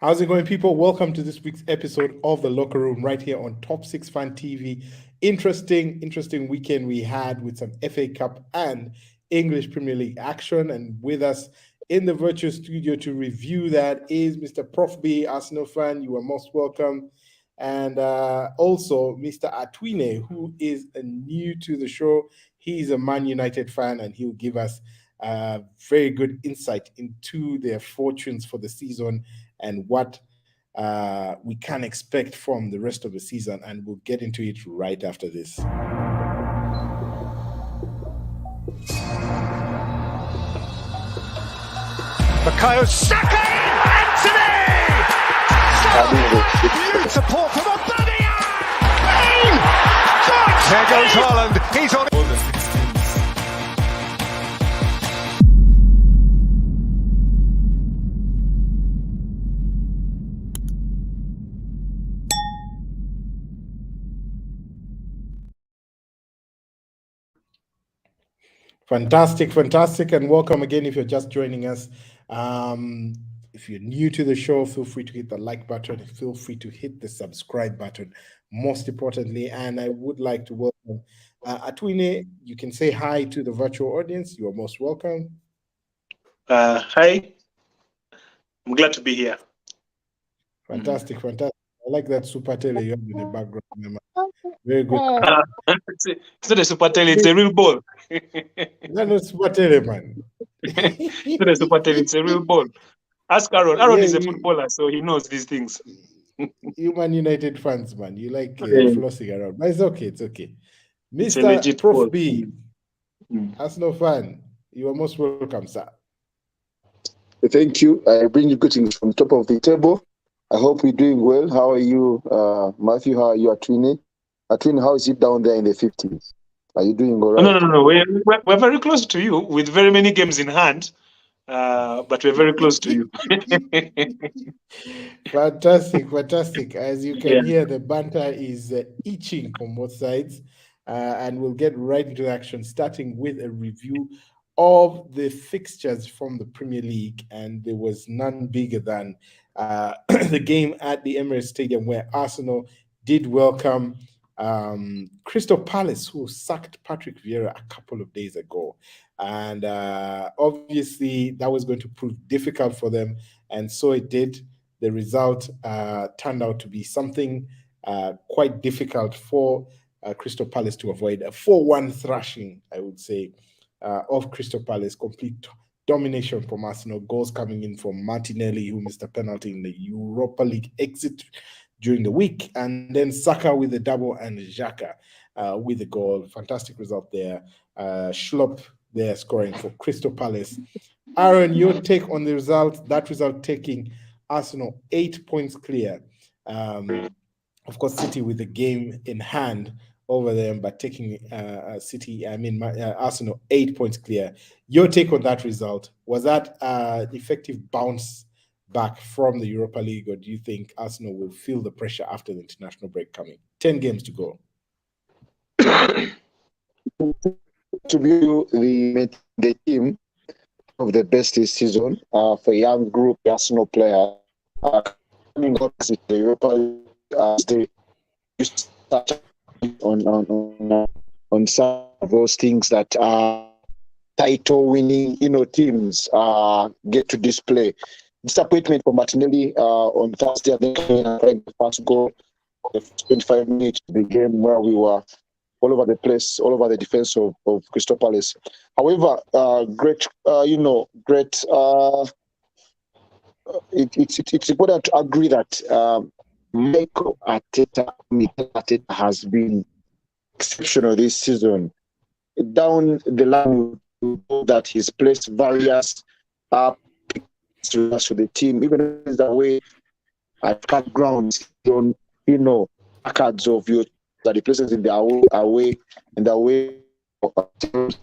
How's it going, people? Welcome to this week's episode of The Locker Room right here on Top 6 Fan TV. Interesting weekend we had with some FA Cup and English Premier League action. And with us in the virtual studio to review that is Mr. Prof B, Arsenal fan. You are most welcome. And also Mr. Atwine, who is new to the show. He's a Man United fan and he'll give us very good insight into their fortunes for the season and what we can expect from the rest of the season. And we'll get into it right after this. Bukayo Saka! Anthony! Huge support from Aubameyang! There goes Haaland. He's on it. Fantastic, and welcome again if you're just joining us. If you're new to the show, feel free to hit the like button. Feel free to hit the subscribe button, most importantly. And I would like to welcome Atwine. You can say hi to the virtual audience. You are most welcome. Hi. I'm glad to be here. Fantastic. I like that super tele you have in the background. Very good. It's not a super tele, it's a real ball. That's not super tele, man. It's not a super tele, it's a real ball. Ask Aaron. Aaron is a footballer, so he knows these things. You Man United fans, man. You like flossing around. But it's okay. Mr. Prof B, Arsenal fan, you are most welcome, sir. Thank you. I bring you greetings from top of the table. I hope you're doing well. How are you, Matthew? How are you, Atwine? Atwine, how is it down there in the 50s? Are you doing all right? No. We're very close to you with very many games in hand, but we're very close to you. Fantastic. As you can hear, the banter is itching from both sides, and we'll get right into action, starting with a review of the fixtures from the Premier League. And there was none bigger than the game at the Emirates Stadium, where Arsenal did welcome Crystal Palace, who sacked Patrick Vieira a couple of days ago. And obviously that was going to prove difficult for them, and so it did. The result turned out to be something quite difficult for Crystal Palace to avoid. A 4-1 thrashing, I would say, of Crystal Palace. Complete domination from Arsenal. Goals coming in from Martinelli, who missed a penalty in the Europa League exit during the week, and then Saka with the double and Xhaka with the goal. Fantastic result there. Schlupp there scoring for Crystal Palace. Aaron, your take on the result? That result taking Arsenal 8 points clear. Of course, City with the game in hand over them, but taking Arsenal 8 points clear. Your take on that result? Was that an effective bounce back from the Europa League, or do you think Arsenal will feel the pressure after the international break coming? 10 games to go. To be the team of the best this season for a young group, Arsenal player coming up to the Europa League as they start on some of those things that title winning teams get to display. Disappointment for Martinelli on Thursday. I think the first goal, the first 25 minutes of the game, where we were all over the place, all over the defense of Crystal Palace. However, great. It's important to agree that Mikel Arteta has been exceptional this season. Down the line, that he's placed various to the team, even the way at cut grounds, records of your that he places in the away and the way the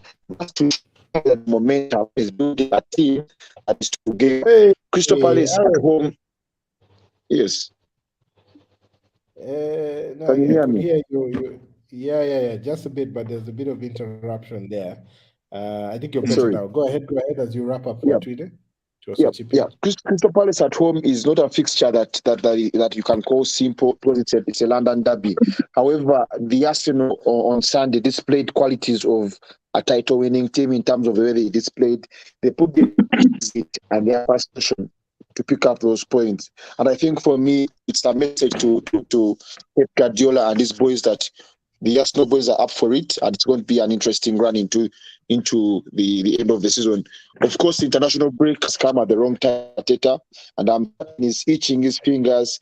momentum is building a team that is to get Crystal Palace at home. Yes. No, Can you hear me? Hear you. Yeah. Just a bit, but there's a bit of interruption there. I think you're better now. Go ahead as you wrap up. Yeah. Yeah. Crystal Palace at home is not a fixture that you can call simple because it's a London derby. However, the Arsenal on Sunday displayed qualities of a title-winning team in terms of the way they displayed. They put the and their frustration to pick up those points. And I think for me, it's a message to Pep Guardiola and his boys that the Arsenal boys are up for it, and it's going to be an interesting run into the end of the season. Of course, the international break has come at the wrong time, Arteta, and he's itching his fingers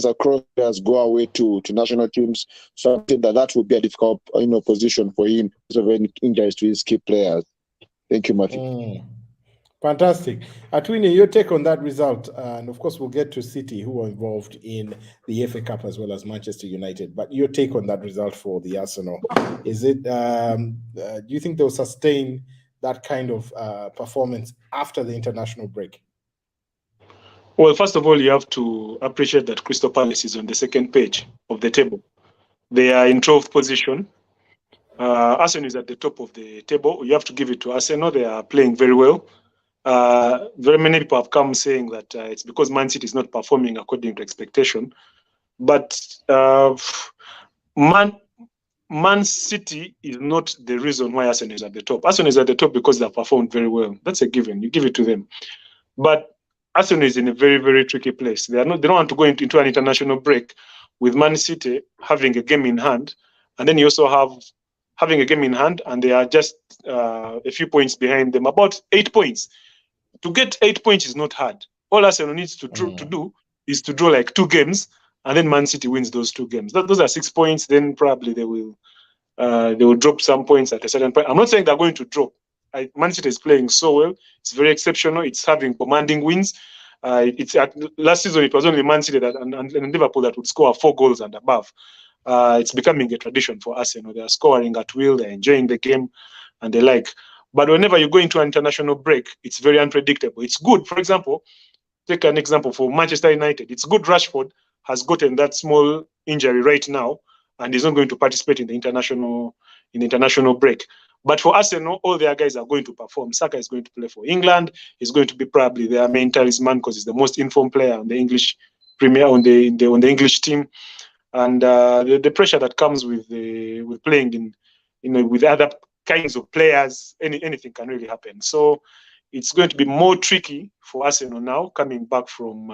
across as go away to national teams. So I think that will be a difficult position for him because of any injuries to his key players. Thank you, Matthew. Fantastic. Atwini, your take on that result, and of course we'll get to City, who are involved in the FA Cup as well as Manchester United, but your take on that result for the Arsenal. Is it, do you think they'll sustain that kind of performance after the international break? Well, first of all, you have to appreciate that Crystal Palace is on the second page of the table. They are in 12th position. Arsenal is at the top of the table. You have to give it to Arsenal. They are playing very well. Very many people have come saying that it's because Man City is not performing according to expectation. But Man City is not the reason why Arsenal is at the top. Arsenal is at the top because they have performed very well. That's a given. You give it to them. But Arsenal is in a very, very tricky place. They don't want to go into an international break with Man City having a game in hand, and then you also having a game in hand, and they are just a few points behind them, about 8 points. To get 8 points is not hard. All Arsenal needs to do is to draw like 2 games, and then Man City wins those 2 games. Those are 6 points. Then probably they will drop some points at a certain point. I'm not saying they're going to drop. Man City is playing so well. It's very exceptional. It's having commanding wins. Last season it was only Man City and Liverpool that would score 4 goals and above. It's becoming a tradition for Arsenal. They are scoring at will. They're enjoying the game, and they like. But whenever you go into an international break, it's very unpredictable. It's good. For example, take an example for Manchester United. It's good Rashford has gotten that small injury right now, and he's not going to participate in the international break. But for Arsenal, all their guys are going to perform. Saka is going to play for England. He's going to be probably their main talisman because he's the most informed player on the English Premier on the English team. And the pressure that comes with playing with other kinds of players, anything can really happen. So it's going to be more tricky for Arsenal now, coming back from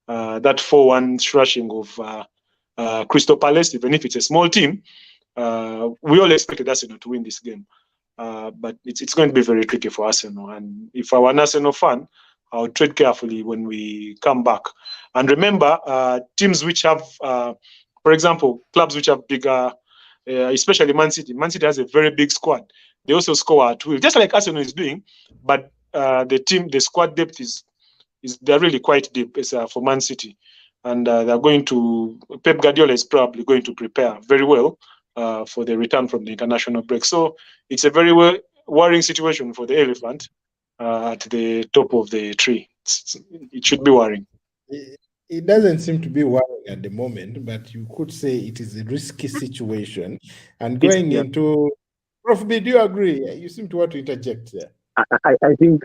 that 4-1 thrashing of Crystal Palace. Even if it's a small team, we all expected Arsenal to win this game. But it's going to be very tricky for Arsenal. And if I were an Arsenal fan, I would tread carefully when we come back. And remember, teams which have, for example, clubs which have bigger, especially Man City. Man City has a very big squad. They also score at will, just like Arsenal is doing. But the squad depth they're really quite deep for Man City. And Pep Guardiola is probably going to prepare very well for the return from the international break. So it's a very worrying situation for the elephant at the top of the tree. It should be worrying. It doesn't seem to be worrying at the moment, but you could say it is a risky situation. And going into, Prof B, do you agree? You seem to want to interject there. I think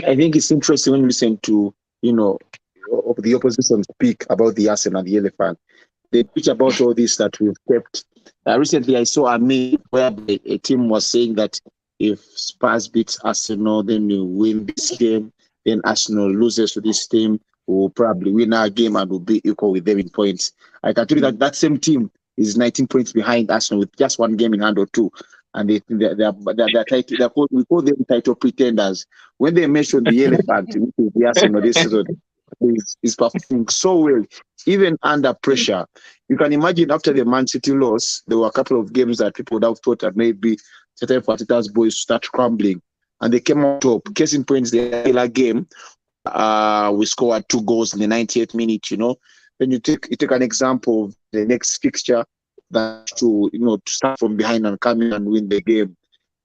it's interesting when you listen to the opposition speak about the Arsenal and the elephant. They preach about all this that we've kept. Recently, I saw a meme where a team was saying that if Spurs beats Arsenal, then we win this game. Then Arsenal loses to this team, will probably win our game and will be equal with them in points. I can tell you that same team is 19 points behind Arsenal with just 1 game in hand or 2. And we call them title pretenders. When they mention the elephant, which is the Arsenal this season, is performing so well, even under pressure. You can imagine after the Man City loss, there were a couple of games that people would have thought that maybe certain Arteta's boys start crumbling, and they came on top. Case in point, the Villa game, we scored 2 goals in the 98th minute. Then you take an example of the next fixture that to start from behind and come in and win the game.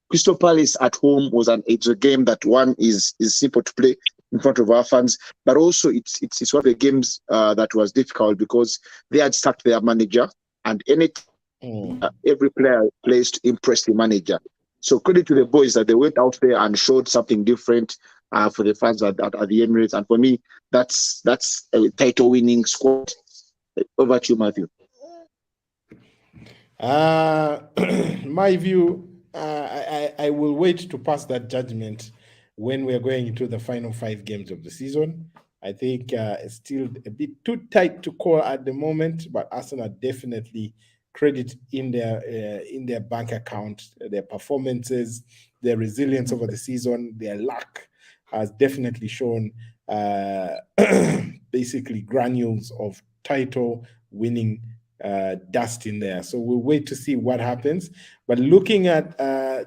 Crystal Palace at home it's a game that one is simple to play in front of our fans, but also it's one of the games that was difficult because they had sacked their manager, and every player plays to impress the manager. So credit to the boys that they went out there and showed something different. for the fans at the Emirates. And for me, that's a title-winning squad. Over to you, Matthew. My view, I will wait to pass that judgment when we're going into the final 5 games of the season. I think it's still a bit too tight to call at the moment, but Arsenal definitely credit in their bank account, their performances, their resilience over the season, their luck has definitely shown basically granules of title winning dust in there. So we'll wait to see what happens. But looking at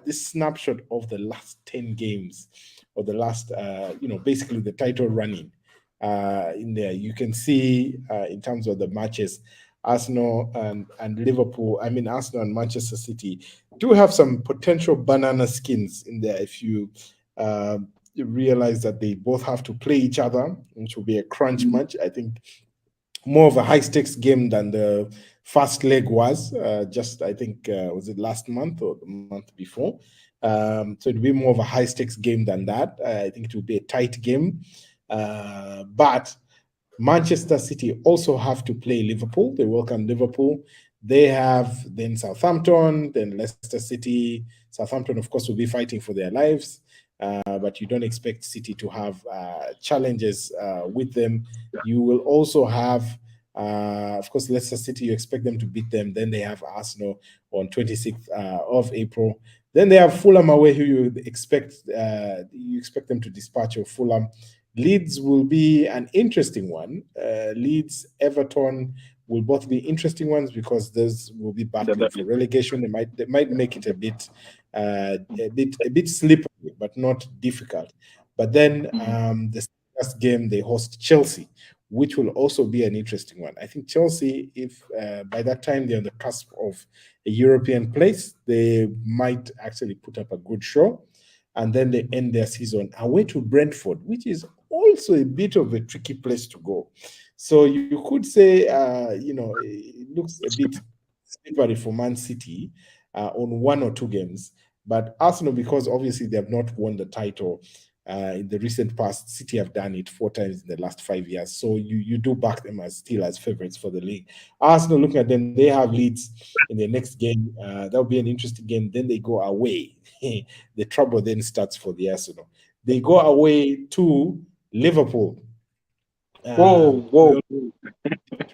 this snapshot of the last 10 games, or the last, basically the title running in there, you can see in terms of the matches, Arsenal and Liverpool, Arsenal and Manchester City do have some potential banana skins in there if you realize that they both have to play each other, which will be a crunch match. I think more of a high stakes game than the first leg was. I think was it last month or the month before? So it'll be more of a high stakes game than that. I think it will be a tight game. But Manchester City also have to play Liverpool. They welcome Liverpool. They have then Southampton, then Leicester City. Southampton, of course, will be fighting for their lives. But you don't expect City to have challenges with them. You will also have, of course, Leicester City, you expect them to beat them. Then they have Arsenal on 26th of April. Then they have Fulham away, who you expect them to dispatch of Fulham. Leeds will be an interesting one. Leeds, Everton will both be interesting ones because those will be battling for relegation. They might make it a bit slippery, but not difficult. But then the last game they host Chelsea, which will also be an interesting one. I think Chelsea, if by that time they're on the cusp of a European place, they might actually put up a good show. And then they end their season away to Brentford, which is also a bit of a tricky place to go. So you could say, it looks a bit slippery for Man City on 1 or 2 games. But Arsenal, because obviously they have not won the title in the recent past, City have done it 4 times in the last 5 years. So you do back them as favorites for the league. Arsenal, looking at them, they have Leeds in their next game. That'll be an interesting game. Then they go away. The trouble then starts for the Arsenal. They go away to Liverpool. Whoa. To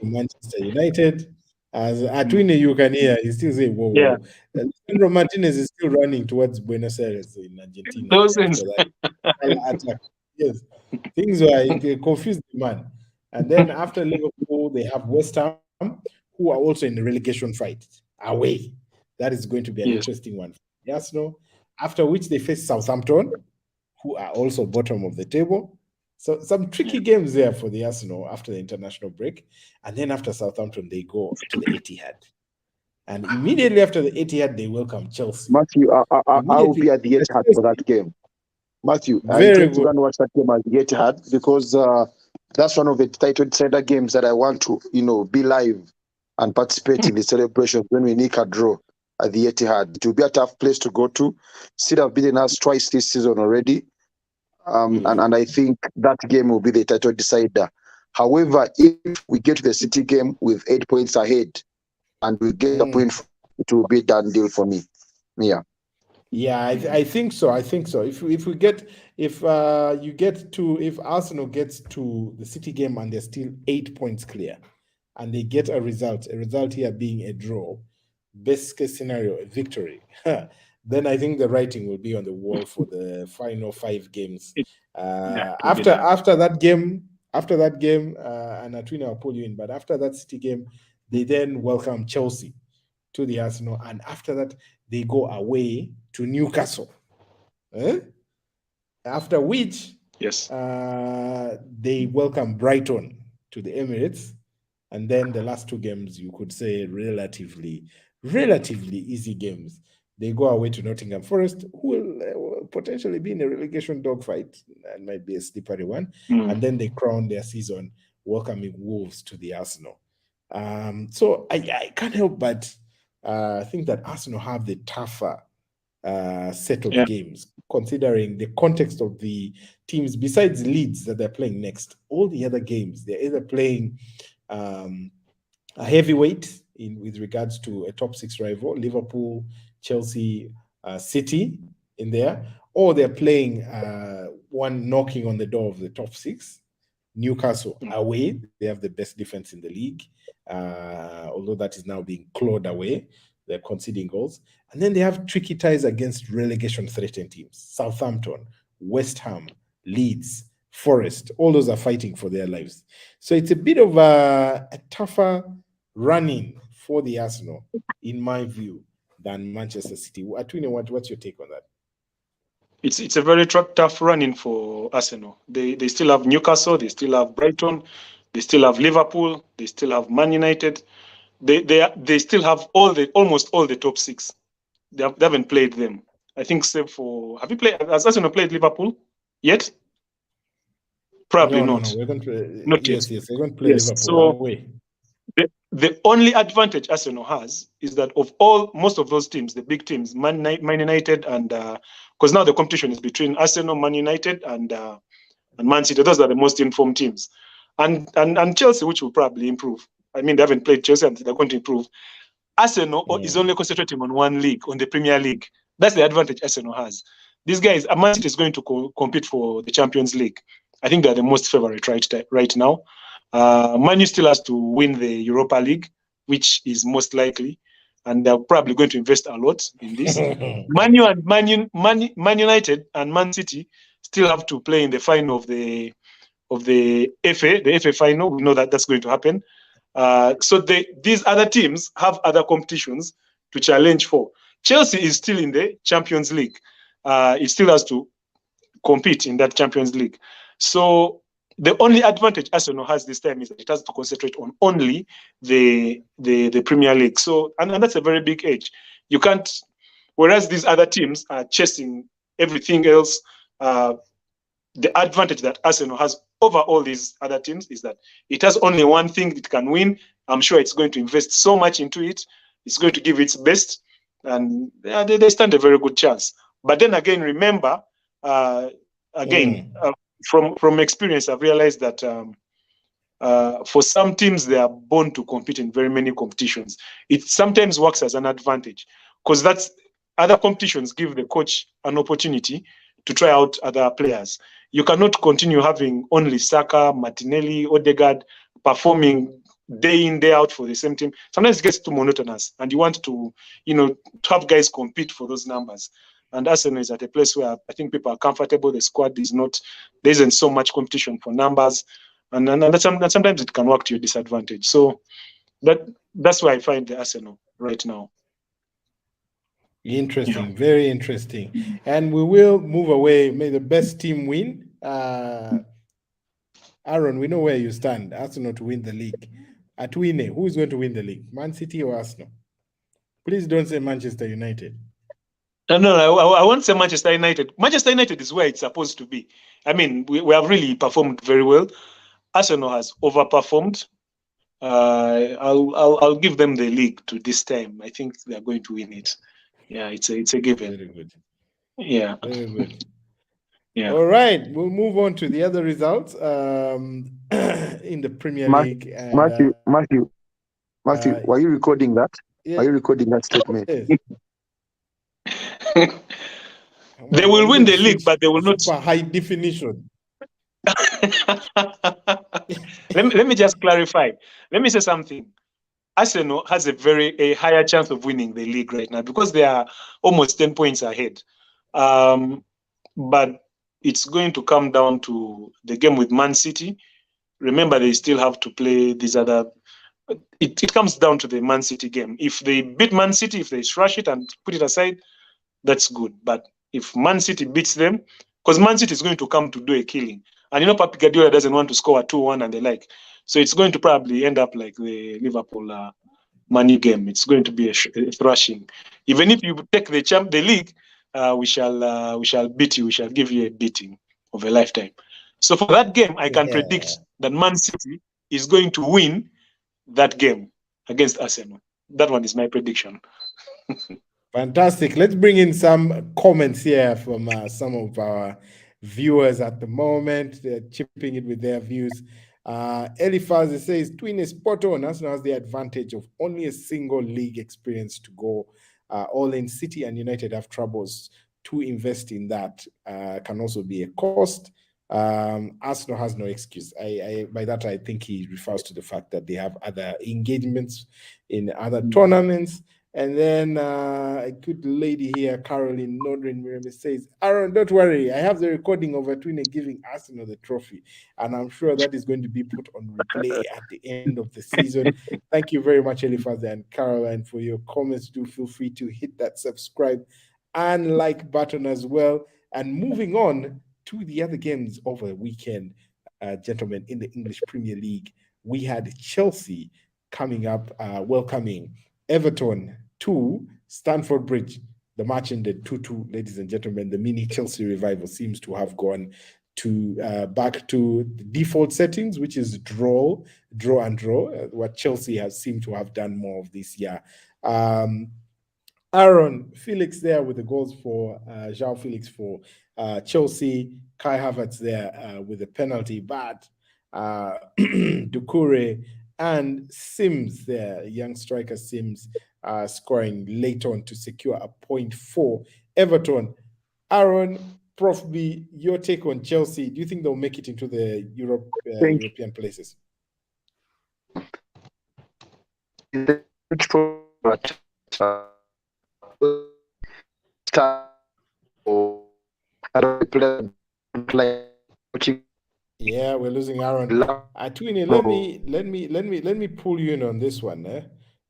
Manchester United. As Atwine, you can hear, he still say, whoa, Yeah. whoa. Sandro Martinez is still running towards Buenos Aires in Argentina. Attack. Yes. Things were confused the man. And then after Liverpool, they have West Ham, who are also in the relegation fight away. That is going to be an interesting one for Arsenal. After which they face Southampton, who are also bottom of the table. So some tricky games there for the Arsenal after the international break. And then after Southampton, they go to the Etihad. And immediately after the Etihad, they welcome Chelsea. Matthew, I will be at the Etihad for that game. Matthew, I'm going to go and watch that game at the Etihad because that's one of the title defender games that I want to, be live and participate in the celebrations when we nick a draw at the Etihad. It will be a tough place to go to. City have beaten us twice this season already. And I think that game will be the title decider. However, if we get to the City game with 8 points ahead and we get a point, it will be a done deal for me. Yeah. Yeah, I think so. If Arsenal gets to the City game and they're still 8 points clear, and they get a result here being a draw, best case scenario, a victory. Then I think the writing will be on the wall for the final 5 games. After that game, and Atwina will pull you in, but after that City game, they then welcome Chelsea to the Arsenal, and after that, they go away to Newcastle. After which, they welcome Brighton to the Emirates, and then the last 2 games, you could say relatively easy games. They go away to Nottingham Forest, who will potentially be in a relegation dogfight. That might be a slippery one. And then they crown their season welcoming Wolves to the Arsenal. So I can't help but think that Arsenal have the tougher set of games, considering the context of the teams. Besides Leeds that they're playing next, all the other games they're either playing a heavyweight with regards to a top 6 rival, Liverpool, Chelsea, City in there, or they're playing one knocking on the door of the top 6, Newcastle away. They have the best defense in the league, although that is now being clawed away. They're conceding goals. And then they have tricky ties against relegation-threatened teams. Southampton, West Ham, Leeds, Forest. All those are fighting for their lives. So it's a bit of a tougher running for the Arsenal, in my view, than Manchester City. Atwine, what's your take on that? It's a very tough running for Arsenal. They still have Newcastle, they still have Brighton, they still have Liverpool, they still have Man United. They still have almost all the top 6. They haven't played them. I think save for has Arsenal played Liverpool yet? Probably not. No. We're going to not yes, yet. We're going to play Liverpool So away. The only advantage Arsenal has is that of most of those teams, the big teams, Man United, and because now the competition is between Arsenal, Man United, and Man City. Those are the most informed teams, and Chelsea, which will probably improve. I mean, they haven't played Chelsea, and they're going to improve. Arsenal is only concentrating on one league, on the Premier League. That's the advantage Arsenal has. These guys, Man City is going to compete for the Champions League. I think they're the most favorite right now. Man U still has to win the Europa League, which is most likely, and they're probably going to invest a lot in this. Man United and Man City still have to play in the final of the FA final. We know that that's going to happen. So these other teams have other competitions to challenge for. Chelsea is still in the Champions League. It still has to compete in that Champions League. So the only advantage Arsenal has this time is that it has to concentrate on only the Premier League. So and that's a very big edge. You can't, whereas these other teams are chasing everything else. The advantage that Arsenal has over all these other teams is that it has only one thing it can win. I'm sure it's going to invest so much into it. It's going to give its best, and they stand a very good chance. But then again, remember, from experience, I've realized that for some teams, they are born to compete in very many competitions. It sometimes works as an advantage because that's other competitions give the coach an opportunity to try out other players. You cannot continue having only Saka, Martinelli, Odegaard performing day in, day out for the same team. Sometimes it gets too monotonous, and you want to have guys compete for those numbers. And Arsenal is at a place where I think people are comfortable. The squad is not, there isn't so much competition for numbers, and sometimes it can work to your disadvantage. So that's why I find the Arsenal right now. Interesting, very interesting. And we will move away. May the best team win. Aaron, we know where you stand. Arsenal to win the league. Atwine, who is going to win the league? Man City or Arsenal? Please don't say Manchester United. No, I won't say Manchester United. Manchester United is where it's supposed to be. I mean, we have really performed very well. Arsenal has overperformed. I'll give them the league to this time. I think they're going to win it. Yeah, it's a given. Very good. Yeah. Very good. Yeah. All right, we'll move on to the other results in the Premier League. Matthew, were you recording that? Yeah. Are you recording that statement? Yes. They will win the league, but they will not. Super high definition. Let me just clarify. Let me say something. Arsenal has a higher chance of winning the league right now because they are almost 10 points ahead. But it's going to come down to the game with Man City. Remember, they still have to play these other. It comes down to the Man City game. If they beat Man City, if they thrash it and put it aside, that's good. But if Man City beats them, because Man City is going to come to do a killing. And Pep Guardiola doesn't want to score a 2-1 and the like. So it's going to probably end up like the Liverpool Man U game. It's going to be a thrashing. Even if you take the league, we shall beat you. We shall give you a beating of a lifetime. So for that game, I can predict that Man City is going to win that game against Arsenal. That one is my prediction. Fantastic. Let's bring in some comments here from some of our viewers at the moment. They're chipping it with their views. Eliphaz says, Twin is spot on. Arsenal has the advantage of only a single league experience to go. All in City and United have troubles to invest in that. Can also be a cost. Arsenal has no excuse. By that, I think he refers to the fact that they have other engagements in other tournaments. And then a good lady here, Caroline Nodrin Mirame, says, Aaron, don't worry. I have the recording of Atwine giving Arsenal the trophy. And I'm sure that is going to be put on replay at the end of the season. Thank you very much, Eliphaz and Caroline, for your comments. Do feel free to hit that subscribe and like button as well. And moving on to the other games over the weekend, gentlemen, in the English Premier League, we had Chelsea coming up, welcoming Everton to Stamford Bridge. The match ended 2-2, ladies and gentlemen. The mini Chelsea revival seems to have gone to back to the default settings, which is draw, what Chelsea has seemed to have done more of this year. Aaron, Felix there with the goals for João Felix for Chelsea. Kai Havertz there with the penalty, but Doucouré and Sims there, young striker Sims, scoring late on to secure a point for Everton. Aaron, Prof B, your take on Chelsea. Do you think they'll make it into the European places? Yeah, we're losing Aaron. Twini, let me pull you in on this one.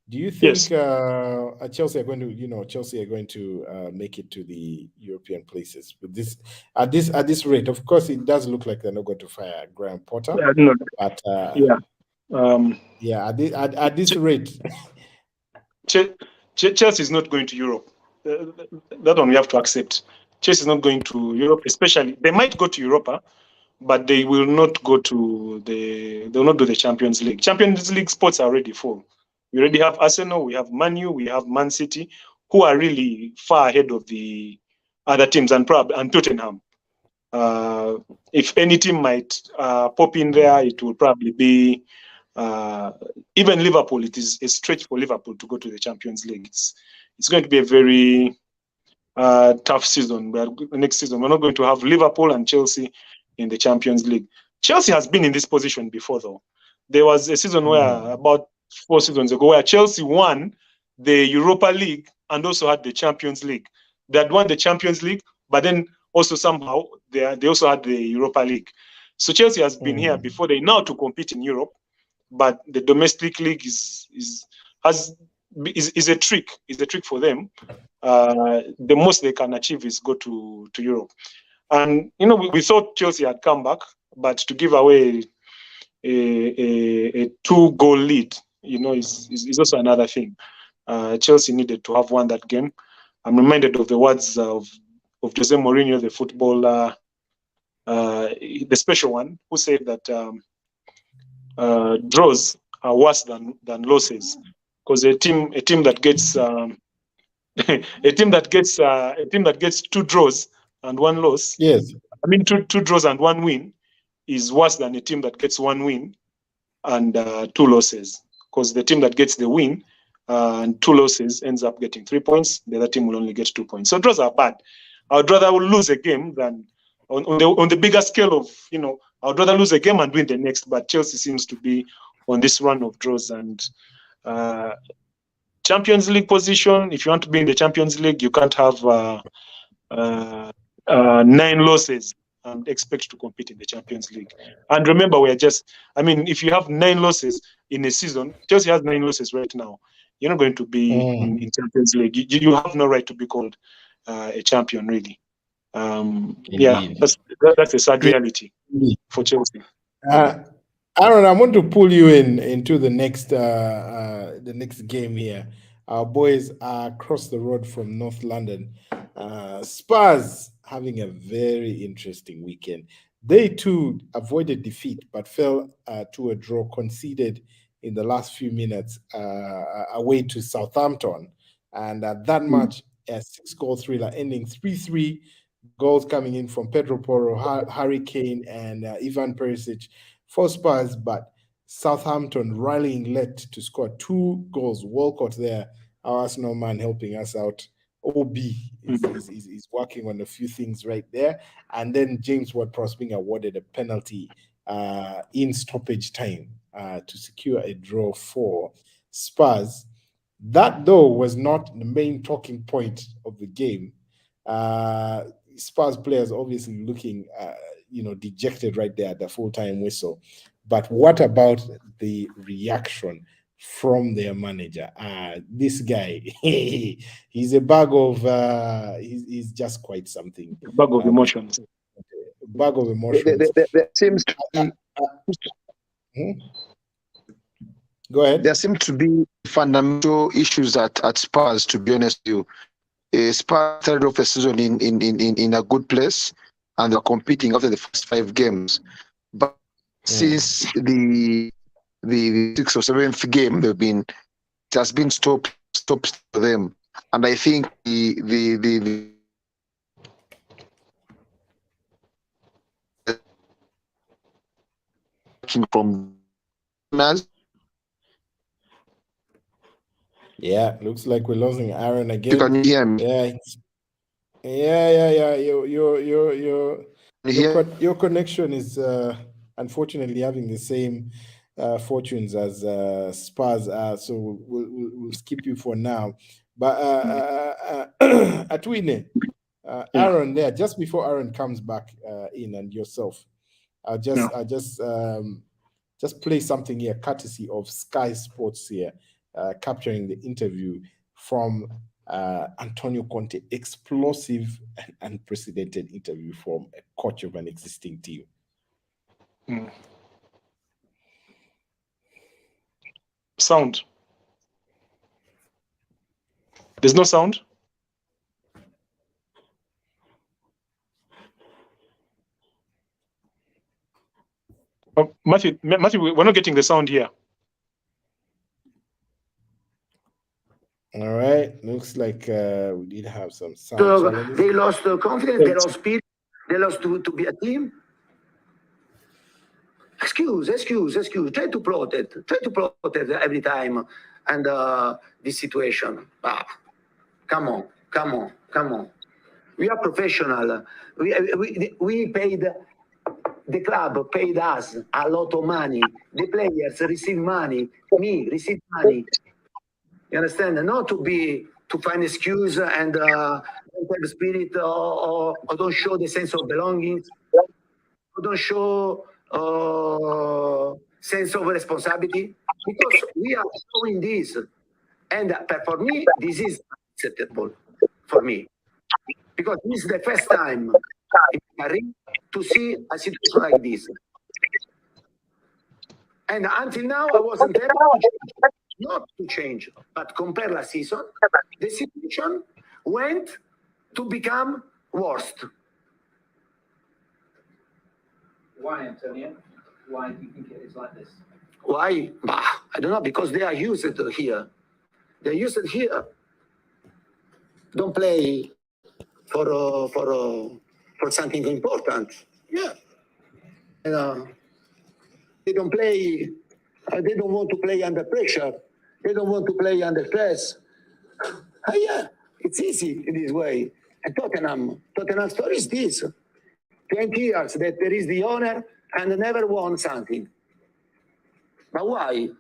Do you think Chelsea are going to make it to the European places with this at this rate? Of course, it does look like they're not going to fire Graham Potter. But at this rate, Chelsea is not going to Europe. That one we have to accept. Chelsea is not going to Europe, especially they might go to Europa, but they will not go to they will not do the Champions League. Champions League spots are already full. We already have Arsenal, we have Man U, we have Man City, who are really far ahead of the other teams, and Tottenham. If any team might pop in there, it will probably be even Liverpool. It is a stretch for Liverpool to go to the Champions League. It's going to be a very tough season. Next season, we're not going to have Liverpool and Chelsea in the Champions League. Chelsea has been in this position before, though. There was a season where, about 4 seasons ago, where Chelsea won the Europa League and also had the Champions League. They had won the Champions League, but then also somehow they also had the Europa League. So Chelsea has been here before. They now to compete in Europe, but the domestic league is a trick. Is a trick for them. The most they can achieve is go to Europe. And we thought Chelsea had come back, but to give away a 2-goal lead, is also another thing. Chelsea needed to have won that game. I'm reminded of the words of Jose Mourinho, the footballer, the special one, who said that draws are worse than losses, because a team that gets a team that gets 2 draws and 1 loss. Yes, I mean 2 draws and 1 win is worse than a team that gets 1 win and 2 losses. Because the team that gets the win and 2 losses ends up getting 3 points. The other team will only get 2 points. So draws are bad. I would rather lose a game than on the bigger scale of I would rather lose a game and win the next. But Chelsea seems to be on this run of draws and Champions League position. If you want to be in the Champions League, you can't have 9 losses and expect to compete in the Champions League. And remember, if you have 9 losses in a season, Chelsea has 9 losses right now. You're not going to be in Champions League. You have no right to be called a champion, really. That's a sad reality for Chelsea. Aaron, I want to pull you into the next game here. Our boys are across the road from North London. Spurs having a very interesting weekend. They too avoided defeat, but fell to a draw, conceded in the last few minutes away to Southampton. And that match a 6-goal thriller ending 3-3. Goals coming in from Pedro Porro, Harry Kane, and Ivan Perisic for Spurs, but Southampton rallying late to score 2 goals. Walcott there, our Arsenal man, helping us out. OB is working on a few things right there. And then James Ward-Prowse being awarded a penalty in stoppage time to secure a draw for Spurs. That, though, was not the main talking point of the game. Spurs players obviously looking, dejected right there at the full-time whistle. But what about the reaction from their manager? This guy, he's a bag of, he's just quite something. Bag of emotions. Bag of emotions. There seems to be, Go ahead. There seem to be fundamental issues at Spurs, to be honest with you. Spurs started off the season in a good place, and they're competing after the first 5 games. But since the 6th or 7th game, it has been stopped for them. And I think the from us. Yeah, looks like we're losing Aaron again. You can hear me. Yeah. Your connection is unfortunately having the same fortunes as Spurs are, so we'll skip you for now. But Atwine, Aaron there, just before Aaron comes back in, and yourself, I'll just play something here, courtesy of Sky Sports here. Capturing the interview from Antonio Conte, explosive and unprecedented interview from a coach of an existing team. Sound. There's no sound? Oh, Matthew, we're not getting the sound here. All right, looks like we did have some sound. So they lost confidence, they lost speed, they lost to be a team. Excuse. Try to protect every time, and this situation. Come on. We are professional. We paid. The club paid us a lot of money. The players receive money. Me receive money. You understand? Not to find excuse and don't have the spirit or don't show the sense of belonging, or don't show sense of responsibility, because we are showing this. And for me, this is acceptable for me, because this is the first time in my career to see a situation like this. And until now, I wasn't able not to change, but compare last season, the situation went to become worst. Why, Antonio? Why do you think it is like this? Why? I don't know, because they are used here. They're used here. Don't play for something important. Yeah. They don't play. They don't want to play under pressure. They don't want to play under stress. Yeah, it's easy in this way. And Tottenham story is this: 20 years that there is the owner and never won something. But why?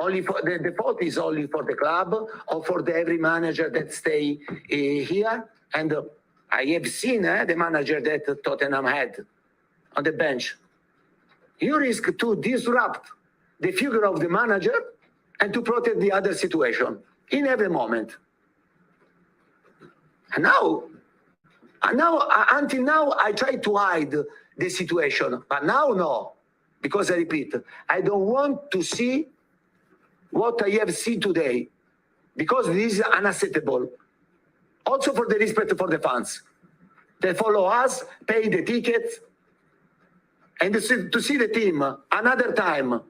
Only for the fault is only for the club or for every manager that stay here. And I have seen the manager that Tottenham had on the bench. You risk to disrupt the figure of the manager and to protect the other situation in every moment. And now, until now, I try to hide the situation, but now no, because I repeat, I don't want to see what I have seen today, because this is unacceptable. Also for the respect for the fans. They follow us, pay the tickets, and to see the team another time,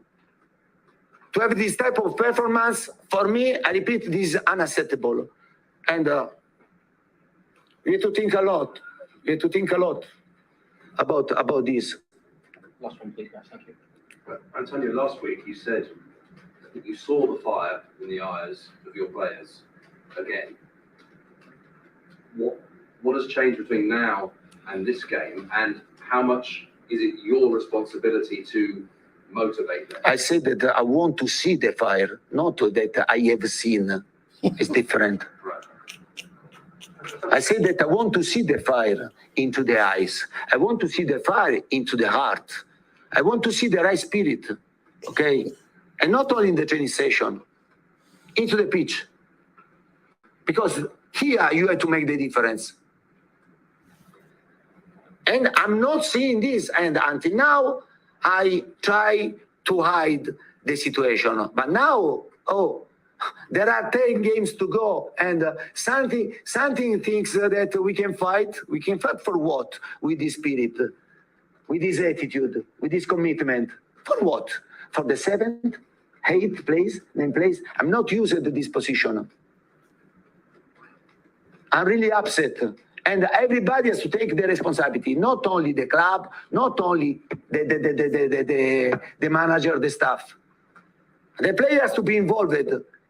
to have this type of performance, for me, I repeat, this is unacceptable. And We have to think a lot. We have to think a lot about this. Last one, please, guys. Thank you. Antonio, last week you said that you saw the fire in the eyes of your players again. What has changed between now and this game, and how much is it your responsibility to motivate them? I said that I want to see the fire, not that I have seen. It's different. Right. I said that I want to see the fire into the eyes. I want to see the fire into the heart. I want to see the right spirit, okay? And not only in the training session, into the pitch. Because here you have to make the difference. And I'm not seeing this. And until now, I try to hide the situation. But now, there are 10 games to go, and something thinks that we can fight. We can fight for what? With this spirit, with this attitude, with this commitment. For what? For the 7th, 8th place, 9th place? I'm not used to this position. I'm really upset. And everybody has to take the responsibility, not only the club, not only the manager, the staff. The players to be involved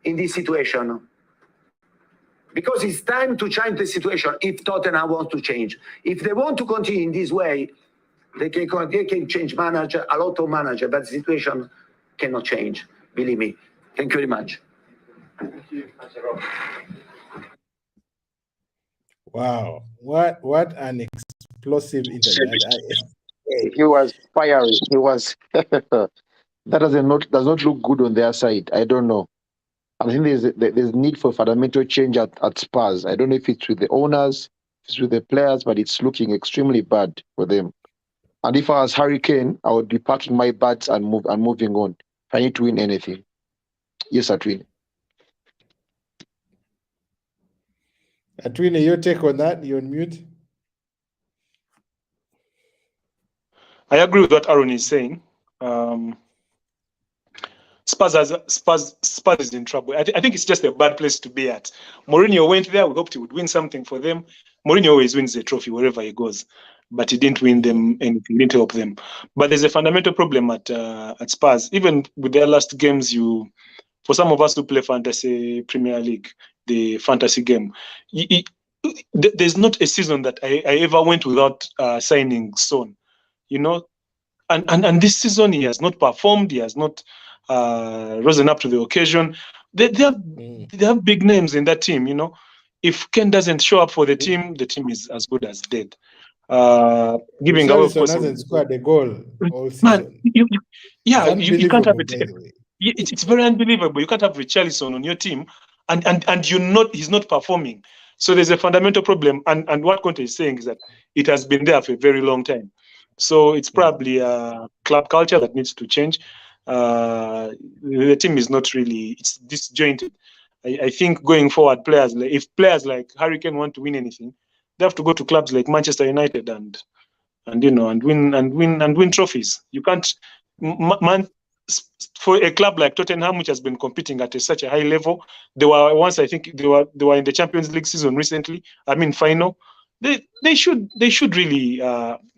in this situation. Because it's time to change the situation if Tottenham wants to change. If they want to continue in this way, they can change manager, a lot of manager, but the situation cannot change. Believe me. Thank you very much. Thank you. Thanks, everyone. Wow, what an explosive interview. He was fiery. He was. That does not look good on their side. I don't know. I think there's need for fundamental change at Spurs. I don't know if it's with the owners, if it's with the players, but it's looking extremely bad for them. And if I was Harry Kane, I would be packing my bags and moving on. If I need to win anything, yes, Atwin. Atwin, your take on that? You're on mute. I agree with what Aaron is saying. Spurs is in trouble. I think it's just a bad place to be at. Mourinho went there. We hoped he would win something for them. Mourinho always wins the trophy wherever he goes, but he didn't win them anything. He didn't help them. But there's a fundamental problem at Spurs. Even with their last games, for some of us who play fantasy Premier League, the fantasy game, there's not a season that I ever went without signing Son. You know, and this season he has not performed. He has not risen up to the occasion. They have big names in that team. You know, if Ken doesn't show up for the team is as good as dead. Giving away, of course, hasn't scored a goal all season. Man, you can't have it. It's very unbelievable. You can't have Richarlison on your team, and he's not performing. So there's a fundamental problem. And what Conte is saying is that it has been there for a very long time. So it's probably a club culture that needs to change. The team is not really, it's disjointed. I think going forward, if players like Harry Kane want to win anything, they have to go to clubs like Manchester United and win trophies. You can't, for a club like Tottenham, which has been competing at such a high level. They were once, I think, they were in the Champions League season recently. Final. They should really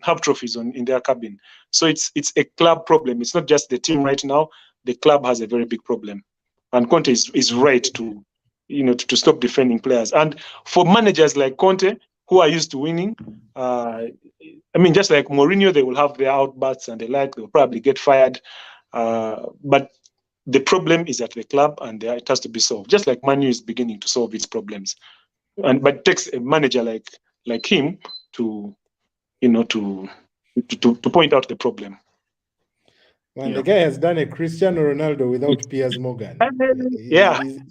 have trophies in their cabin. So it's a club problem. It's not just the team right now. The club has a very big problem, and Conte is right to stop defending players. And for managers like Conte, who are used to winning, just like Mourinho, they will have their outbursts and they'll probably get fired. But the problem is at the club, and it has to be solved. Just like Man Utd is beginning to solve its problems, but it takes a manager like him to point out the problem. Man, the guy has done a Cristiano Ronaldo without Piers Morgan.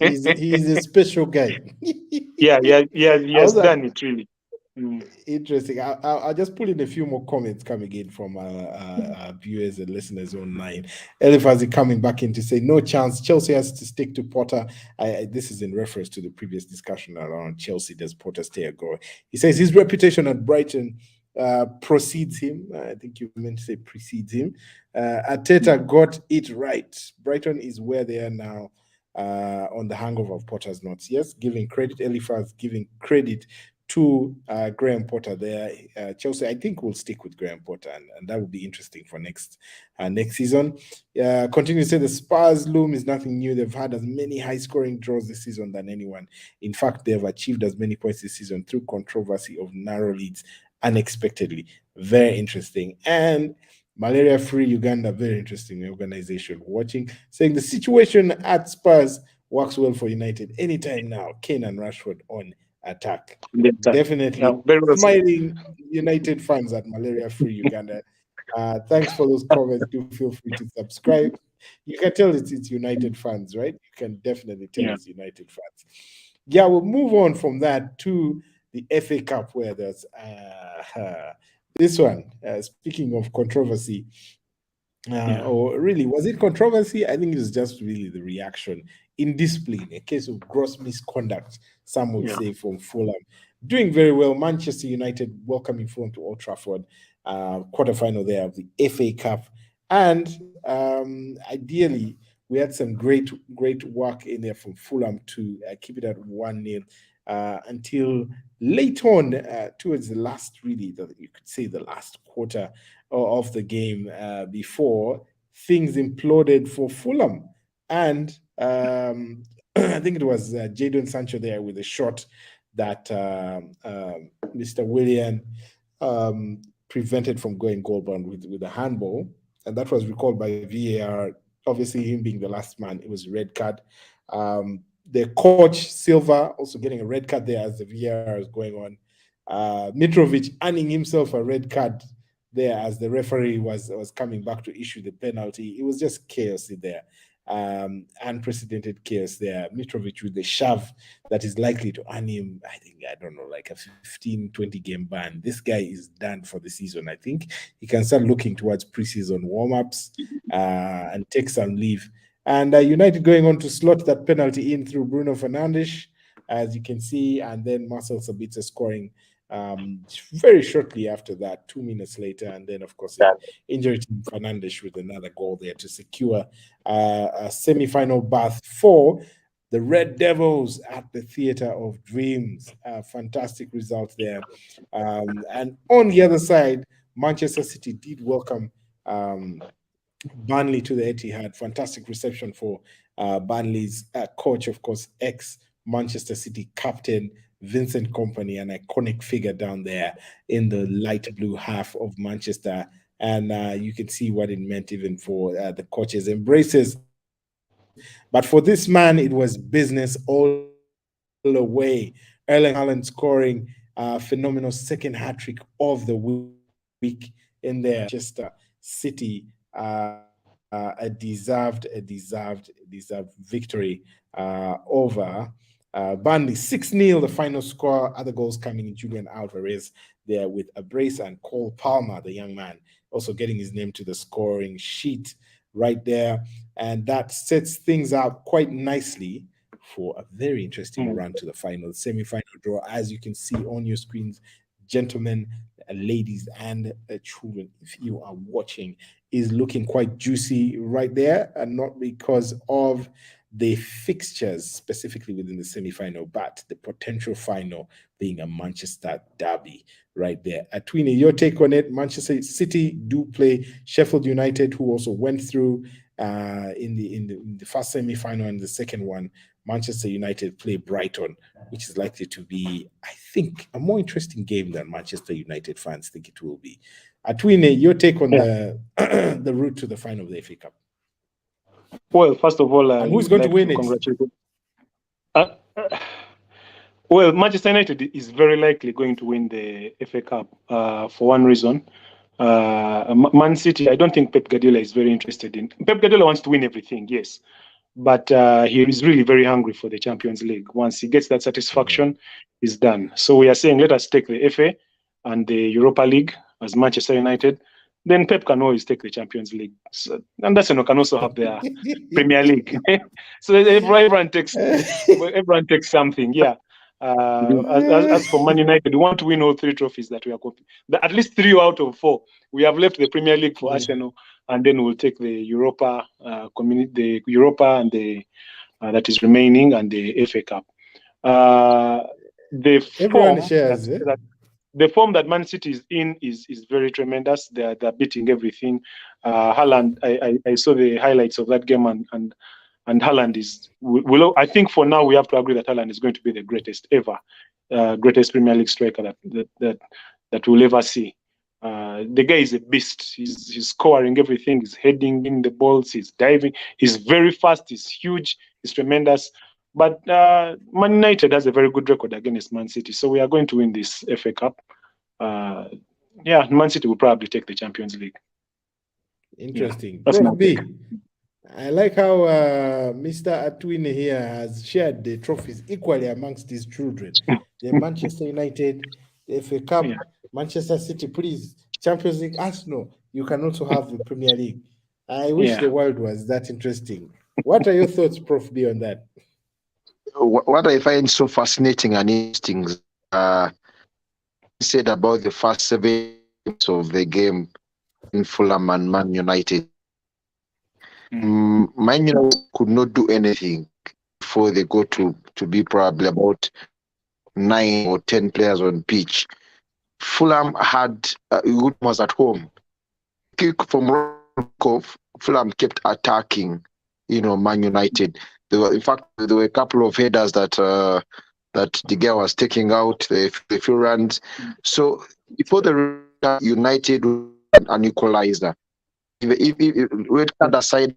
He's a special guy. He has done it really. Interesting. I'll just pull in a few more comments coming in from our viewers and listeners online. Elifazi coming back in to say, no chance. Chelsea has to stick to Potter. This is in reference to the previous discussion around Chelsea. Does Potter stay or go? He says his reputation at Brighton precedes him. I think you meant to say precedes him. Arteta got it right. Brighton is where they are now. On the hangover of Potter's notes. Yes, giving credit. Eliphaz giving credit to Graham Potter there. Chelsea, I think, will stick with Graham Potter, and that will be interesting for next season. Continue to say the Spurs loom is nothing new. They've had as many high-scoring draws this season than anyone. In fact, they have achieved as many points this season through controversy of narrow leads unexpectedly. Very interesting. And Malaria Free Uganda, very interesting organization watching, saying the situation at Spurs works well for United anytime now. Kane and Rashford on attack. Definitely. Yeah, very well said. Smiling United fans at Malaria Free Uganda. Thanks for those comments. Do feel free to subscribe. You can tell it's United fans, right? You can definitely tell it's United fans. Yeah, we'll move on from that to the FA Cup, where there's this one. Speaking of controversy, or really, was it controversy? I think it was just really the reaction. Indiscipline, a case of gross misconduct, some would say, from Fulham. Doing very well. Manchester United welcoming Fulham to Old Trafford, quarterfinal there of the FA Cup. And ideally, we had some great work in there from Fulham to keep it at 1-0 until late on, towards the last, really, you could say the last quarter of the game, before things imploded for Fulham. And I think it was Jadon Sancho there with a shot that Mr. Willian prevented from going goalbound with a handball, and that was recalled by VAR. Obviously, him being the last man, it was a red card. The coach Silva also getting a red card there as the VAR is going on. Mitrovic earning himself a red card there as the referee was coming back to issue the penalty. It was just chaos in there. Unprecedented chaos there. Mitrovic with the shove that is likely to earn him, I don't know, like a 15-20 game ban. This guy is done for the season. I think he can start looking towards preseason warm-ups and take some leave. And United going on to slot that penalty in through Bruno Fernandes, as you can see, and then Marcel Sabitzer scoring very shortly after that, 2 minutes later, and then of course injury to Fernandes with another goal there to secure a semi-final berth for the Red Devils at the Theatre of Dreams. Fantastic result there. And on the other side, Manchester City did welcome Burnley to the Etihad. Fantastic reception for Burnley's coach, of course, ex-Manchester City captain Vincent Kompany, an iconic figure down there in the light blue half of Manchester. And you can see what it meant even for the coach's embraces. But for this man, it was business all the way. Erling Haaland scoring phenomenal second hat-trick of the week in there. Manchester City, a deserved victory over Burnley. 6-0 the final score. Other goals coming in. Julian Alvarez there with a brace, and Cole Palmer, the young man, also getting his name to the scoring sheet right there. And that sets things up quite nicely for a very interesting run to the final, semi-final draw, as you can see on your screens, gentlemen, ladies, and children, if you are watching, is looking quite juicy right there, and not because of the fixtures specifically within the semi-final, but the potential final being a Manchester derby right there. Atwini, your take on it? Manchester City do play Sheffield United, who also went through in the first semi-final, and the second one, Manchester United play Brighton, which is likely to be, I think, a more interesting game than Manchester United fans think it will be. Atwini, your take on the route to the final of the FA Cup? Well, first of all, and who's going to win it? Well, Manchester United is very likely going to win the FA Cup for one reason. Man City, I don't think Pep Guardiola is very interested in. Pep Guardiola wants to win everything, yes, but he is really very hungry for the Champions League. Once he gets that satisfaction, he's done. So we are saying, let us take the FA and the Europa League as Manchester United. Then Pep can always take the Champions League. So, and Arsenal can also have their Premier League. So everyone takes something, yeah. As for Man United, we want to win all 3 trophies that we are copying. At least 3 out of 4. We have left the Premier League for Arsenal, and then we'll take the Europa, the Europa and the that is remaining, and the FA Cup. the Everyone form shares, the form that Man City is in is very tremendous. They're beating everything. Haaland, I saw the highlights of that game, and Haaland is. I think for now we have to agree that Haaland is going to be the greatest ever, greatest Premier League striker that we'll ever see. The guy is a beast. He's scoring everything. He's heading in the balls. He's diving. He's very fast. He's huge. He's tremendous. But Man United has a very good record against Man City, so we are going to win this FA Cup. Man City will probably take the Champions League. Interesting. Prof B, I like how Mr. Atwine here has shared the trophies equally amongst his children. The Manchester United, the FA Cup, Manchester City, please, Champions League, Arsenal, you can also have the Premier League. I wish the world was that interesting. What are your thoughts, Prof B, on that? What I find so fascinating and interesting said about the first 7 minutes of the game in Fulham and Man United. Man United could not do anything before they go to be probably about 9 or 10 players on pitch. Fulham was at home. Kick from Rockov, Fulham kept attacking, Man United. In fact, there were a couple of headers that the guy was taking out, the few runs. So before the United an equalizer, if red card aside,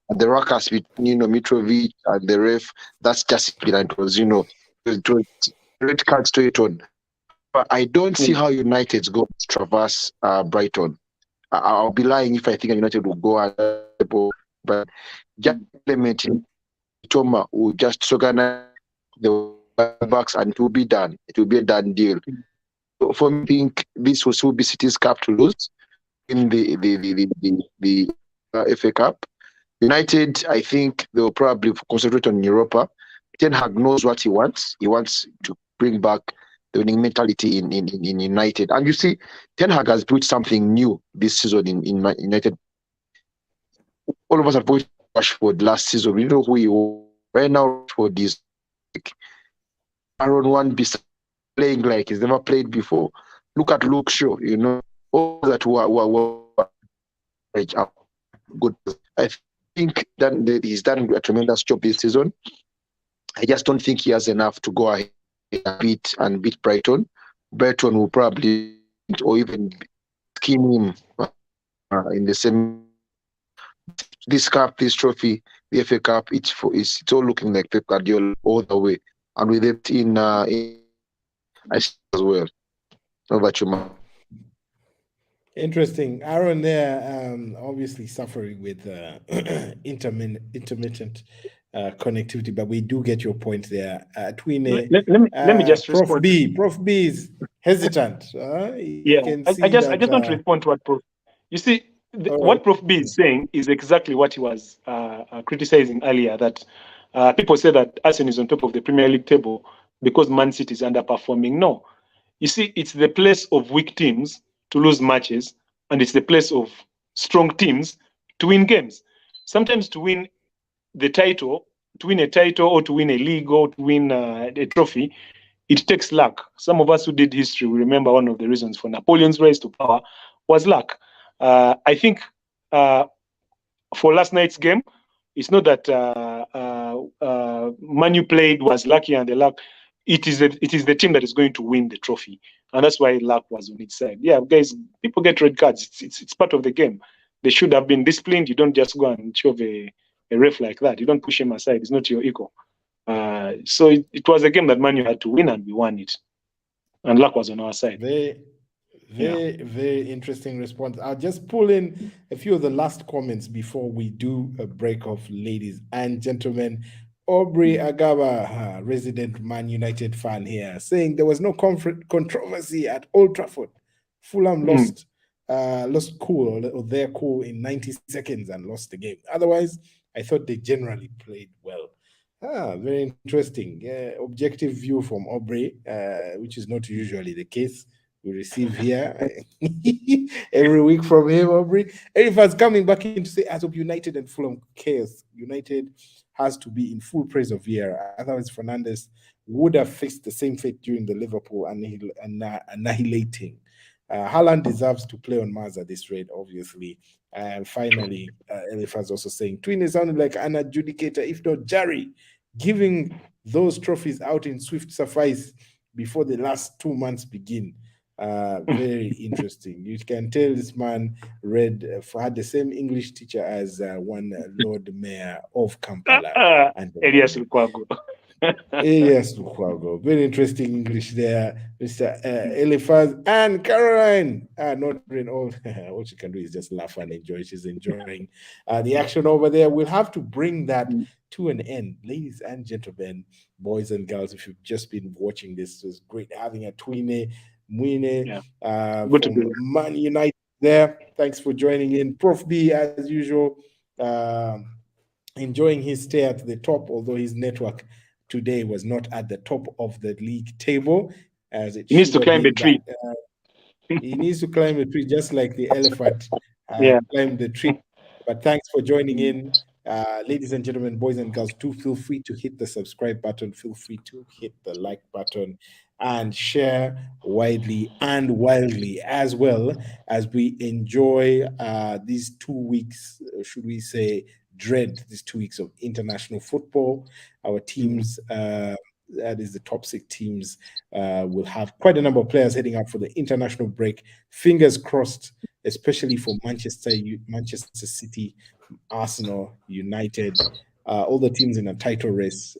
the ruckus between Mitrovic and the ref, that's just it was it was red card straight on. But I don't see how United's going to traverse Brighton. I'll be lying if I think United will go but just implementing Toma will just organize the backs and it will be done. It will be a done deal. So for me, I think this will be City's cup to lose in the FA Cup. United, I think they will probably concentrate on Europa. Ten Hag knows what he wants. He wants to bring back the winning mentality in United. And you see, Ten Hag has built something new this season in United. All of us have voted Rashford last season. We know who he was. Right now, Rashford is Aaron Wan playing like he's never played before. Look at Luke Shaw, all that who are good. I think that he's done a tremendous job this season. I just don't think he has enough to go ahead and beat Brighton. Brighton will probably or even skin him in the same. This cup, this trophy, the FA Cup, it's all looking like Pep Guardiola all the way, and with it in I see as well. How about you, man? Interesting. Aaron there, obviously suffering with intermittent connectivity, but we do get your point there. Twine, let me just Prof respond. Prof B is hesitant. I just want to respond to what Prof. You see, what Prof B is saying is exactly what he was criticizing earlier. That people say that Arsenal is on top of the Premier League table because Man City is underperforming. No, you see, it's the place of weak teams to lose matches, and it's the place of strong teams to win games. Sometimes to win the title, to win a title or to win a league or to win a trophy, it takes luck. Some of us who did history will remember one of the reasons for Napoleon's rise to power was luck. I think for last night's game, it's not that Man U played was lucky and the luck. It is the team that is going to win the trophy, and that's why luck was on its side. Yeah, guys, people get red cards. It's part of the game. They should have been disciplined. You don't just go and shove a ref like that. You don't push him aside. It's not your ego. So it was a game that Man U had to win, and we won it. And luck was on our side. Very interesting response. I'll just pull in a few of the last comments before we do a break off, ladies and gentlemen. Aubrey Agaba, resident Man United fan here, saying there was no controversy at Old Trafford. Fulham lost cool or their cool in 90 seconds and lost the game. Otherwise, I thought they generally played well. Very interesting. Objective view from Aubrey, which is not usually the case. We receive here every week from him, Aubrey. Everyone's coming back in to say, as of United and Fulham chaos, United has to be in full praise of Vieira. Otherwise, Fernandes would have faced the same fate during the Liverpool annihilating. Haaland deserves to play on Mars at this rate, obviously. And finally, Eliphaz also saying, Twin is sounding like an adjudicator, if not Jarry, giving those trophies out in swift suffice before the last 2 months begin. Very interesting. You can tell this man had the same English teacher as one Lord Mayor of Kampala. Elias Lukwago. Yes, Lukwago. Very interesting English there, Mr. Eliphaz and Caroline. Not in all she can do is just laugh and enjoy. She's enjoying the action over there. We'll have to bring that to an end. Ladies and gentlemen, boys and girls, if you've just been watching this, it was great having a Twine Mwine from Man United there. Thanks for joining in. Prof B, as usual, enjoying his stay at the top, although his network today was not at the top of the league table, as it he needs to climb the tree. He needs to climb the tree just like the elephant climbed the tree. But thanks for joining in. Ladies and gentlemen, boys and girls, do feel free to hit the subscribe button. Feel free to hit the like button and share widely and wildly, as well as we enjoy these 2 weeks, should we say, dread these 2 weeks of international football. Our teams, that is the top 6 teams, will have quite a number of players heading out for the international break. Fingers crossed, especially for Manchester City, Arsenal, United, all the teams in a title race,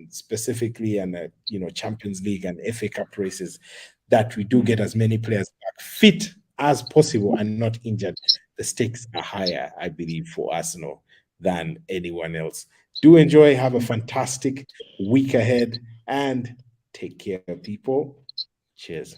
specifically, and Champions League and FA Cup races, that we do get as many players back fit as possible and not injured. The stakes are higher, I believe, for Arsenal than anyone else. Do enjoy, have a fantastic week ahead, and take care, people. Cheers.